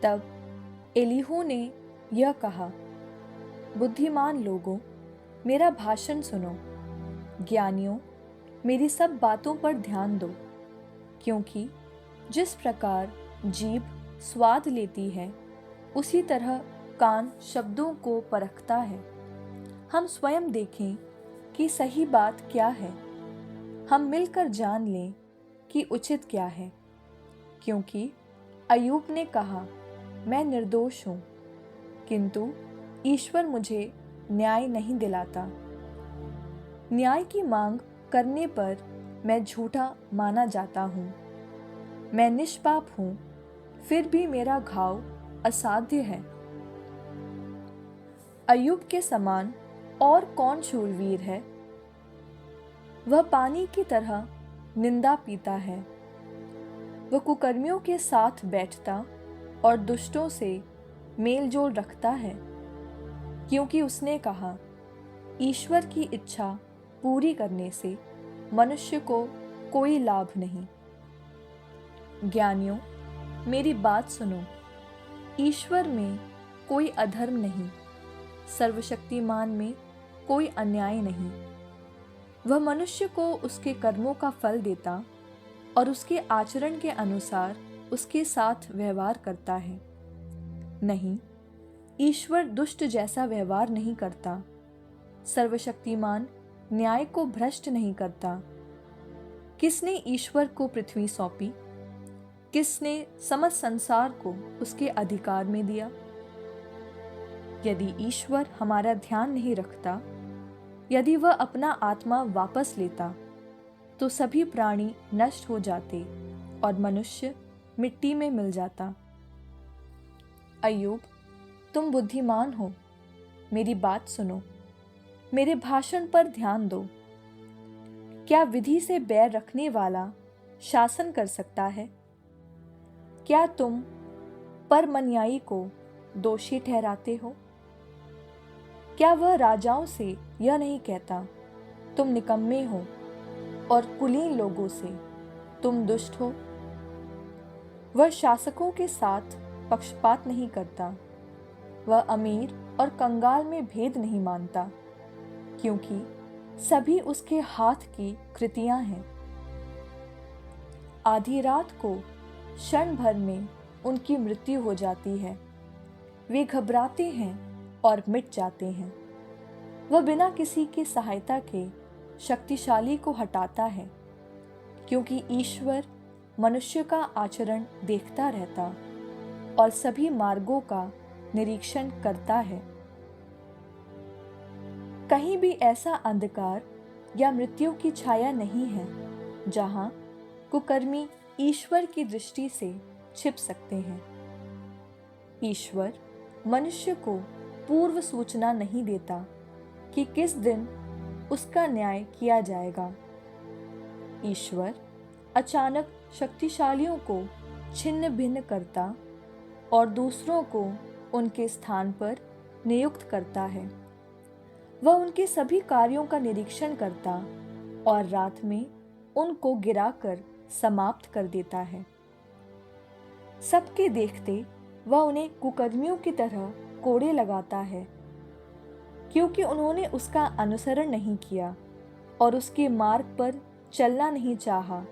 तब एलीहू ने यह कहा, बुद्धिमान लोगों, मेरा भाषण सुनो। ज्ञानियों, मेरी सब बातों पर ध्यान दो, क्योंकि जिस प्रकार जीभ स्वाद लेती है, उसी तरह कान शब्दों को परखता है। हम स्वयं देखें कि सही बात क्या है, हम मिलकर जान लें कि उचित क्या है। क्योंकि अय्यूब ने कहा, मैं निर्दोष हूँ, किंतु ईश्वर मुझे न्याय नहीं दिलाता। न्याय की मांग करने पर मैं झूठा माना जाता हूँ। मैं निष्पाप हूँ, फिर भी मेरा घाव असाध्य है। अय्यूब के समान और कौन शूरवीर है? वह पानी की तरह निंदा पीता है। वह कुकर्मियों के साथ बैठता और दुष्टों से मेल जोल रखता है, क्योंकि उसने कहा, ईश्वर की इच्छा पूरी करने से मनुष्य को कोई लाभ नहीं। ज्ञानियों, मेरी बात सुनो। ईश्वर में कोई अधर्म नहीं, सर्वशक्तिमान में कोई अन्याय नहीं। वह मनुष्य को उसके कर्मों का फल देता और उसके आचरण के अनुसार उसके साथ व्यवहार करता है। नहीं, ईश्वर दुष्ट जैसा व्यवहार नहीं करता। सर्वशक्तिमान न्याय को भ्रष्ट नहीं करता। किसने ईश्वर को पृथ्वी सौंपी? किसने समस्त संसार को उसके अधिकार में दिया? यदि ईश्वर हमारा ध्यान नहीं रखता, यदि वह अपना आत्मा वापस लेता, तो सभी प्राणी नष्ट हो जाते और मनुष्य मिट्टी में मिल जाता। अय्यूब, तुम बुद्धिमान हो, मेरी बात सुनो, मेरे भाषण पर ध्यान दो। क्या विधि से बैर रखने वाला शासन कर सकता है? क्या तुम परमन्यायी को दोषी ठहराते हो? क्या वह राजाओं से यह नहीं कहता, तुम निकम्मे हो, और कुलीन लोगों से, तुम दुष्ट हो? वह शासकों के साथ पक्षपात नहीं करता। वह अमीर और कंगाल में भेद नहीं मानता, क्योंकि सभी उसके हाथ की कृतियां हैं। आधी रात को क्षण भर में उनकी मृत्यु हो जाती है। वे घबराते हैं और मिट जाते हैं। वह बिना किसी की सहायता के शक्तिशाली को हटाता है, क्योंकि ईश्वर मनुष्य का आचरण देखता रहता और सभी मार्गों का निरीक्षण करता है। कहीं भी ऐसा अंधकार या मृत्यु की छाया नहीं है जहां कुकर्मी ईश्वर की दृष्टि से छिप सकते हैं। ईश्वर मनुष्य को पूर्व सूचना नहीं देता कि किस दिन उसका न्याय किया जाएगा। ईश्वर अचानक शक्तिशालियों को छिन्न भिन्न करता और दूसरों को उनके स्थान पर नियुक्त करता है। वह उनके सभी कार्यों का निरीक्षण करता और रात में उनको गिराकर समाप्त कर देता है। सबके देखते वह उन्हें कुकर्मियों की तरह कोड़े लगाता है, क्योंकि उन्होंने उसका अनुसरण नहीं किया और उसके मार्ग पर चलना नहीं चाहा।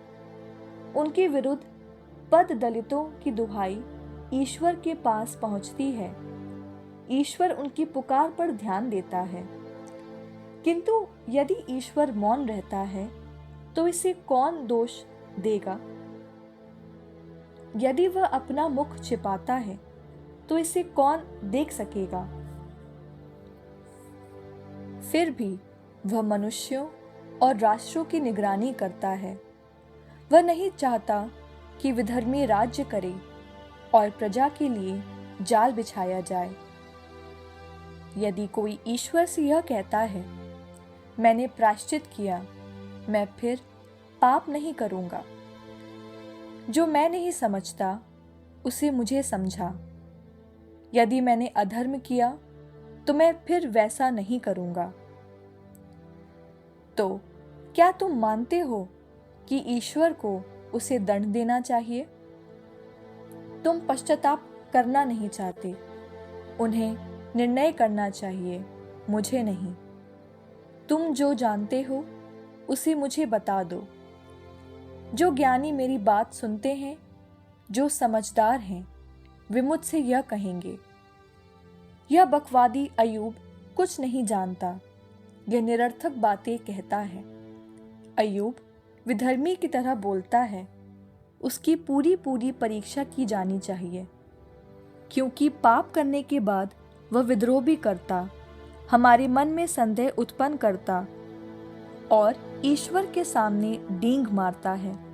उनके विरुद्ध पद दलितों की दुहाई ईश्वर के पास पहुंचती है। ईश्वर उनकी पुकार पर ध्यान देता है। किंतु यदि ईश्वर मौन रहता है, तो इसे कौन दोष देगा? यदि वह अपना मुख छिपाता है, तो इसे कौन देख सकेगा? फिर भी वह मनुष्यों और राष्ट्रों की निगरानी करता है। वह नहीं चाहता कि विधर्मी राज्य करे और प्रजा के लिए जाल बिछाया जाए। यदि कोई ईश्वर से यह कहता है, मैंने प्रायश्चित किया, मैं फिर पाप नहीं करूंगा, जो मैं नहीं समझता उसे मुझे समझा। यदि मैंने अधर्म किया, तो मैं फिर वैसा नहीं करूंगा। तो क्या तुम मानते हो कि ईश्वर को उसे दंड देना चाहिए? तुम पश्चाताप करना नहीं चाहते। उन्हें निर्णय करना चाहिए, मुझे नहीं। तुम जो जानते हो उसे मुझे बता दो। जो ज्ञानी मेरी बात सुनते हैं, जो समझदार हैं, वे मुझसे यह कहेंगे, यह बकवादी अय्यूब कुछ नहीं जानता, यह निरर्थक बातें कहता है। अय्यूब विधर्मी की तरह बोलता है, उसकी पूरी पूरी परीक्षा की जानी चाहिए, क्योंकि पाप करने के बाद वह विद्रोह भी करता, हमारे मन में संदेह उत्पन्न करता और ईश्वर के सामने डींग मारता है।